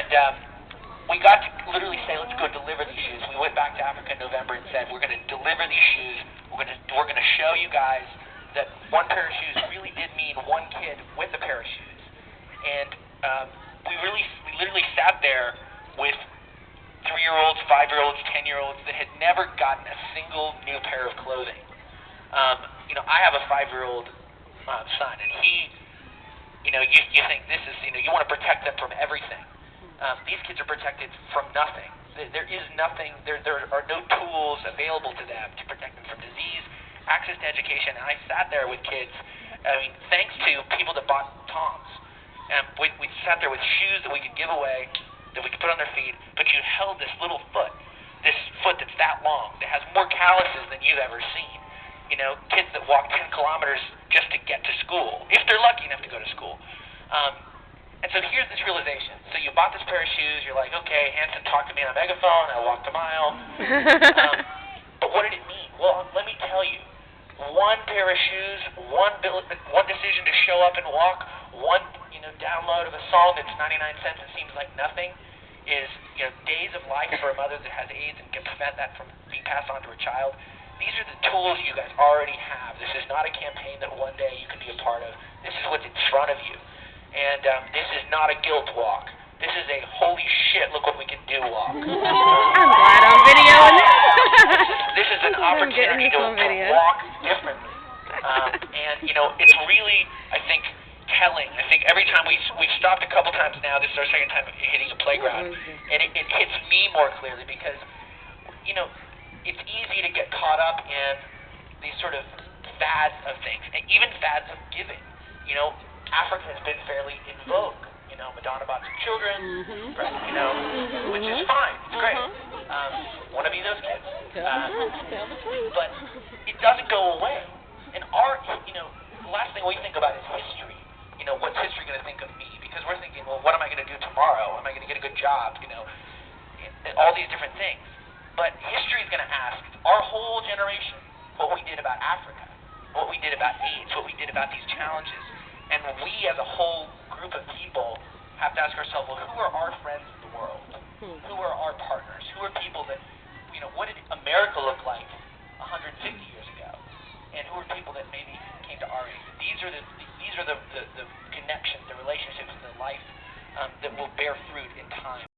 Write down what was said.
And we got to literally say, let's go deliver these shoes. We went back to Africa in November and said, we're going to deliver these shoes. We're going to show you guys that one pair of shoes really did mean one kid with a pair of shoes. And we literally sat there with 3-year-olds, 5-year-olds, 10-year-olds that had never gotten a single new pair of clothing. I have a 5-year-old son, and he, you think this is, you want to protect them from everything. These kids are protected from nothing. There is nothing, there are no tools available to them to protect them from disease, access to education. And I sat there with kids, thanks to people that bought Toms. And we sat there with shoes that we could give away, that we could put on their feet, but you held this little foot that's that long, that has more calluses than you've ever seen. Kids that walk 10 kilometers just to get to school, if they're lucky enough to go to school. And so here's this realization. So you bought this pair of shoes, you're like, okay, Hanson talked to me on a megaphone, I walked a mile. But what did it mean? Well, let me tell you. One pair of shoes, one decision to show up and walk, one download of a song that's 99 cents and seems like nothing is days of life for a mother that has AIDS and can prevent that from being passed on to a child. These are the tools you guys already have. This is not a campaign that one day you can be a part of. This is what's in front of you. And this is not a guilt walk. This is a holy shit, look what we can do walk. I'm glad I'm videoing this. This is an opportunity to walk differently. It's really, I think, telling. I think every time we've stopped a couple times now, this is our second time hitting a playground, and it hits me more clearly because, it's easy to get caught up in these sort of fads of things, and even fads of giving. Africa has been fairly in vogue. Madonna bought some children, which is fine. It's great. Want to be those kids. But it doesn't go away. And the last thing we think about is history. What's history going to think of me? Because we're thinking, well, what am I going to do tomorrow? Am I going to get a good job? All these different things. But history is going to ask our whole generation what we did about Africa, what we did about AIDS, what we did about these challenges. And we as a whole group of people have to ask ourselves, well, who are our friends in the world? Who are our partners? Who are people that, what did America look like 150 years ago? And who are people that maybe came to our age? These are the connections, the relationships, the life that will bear fruit in time.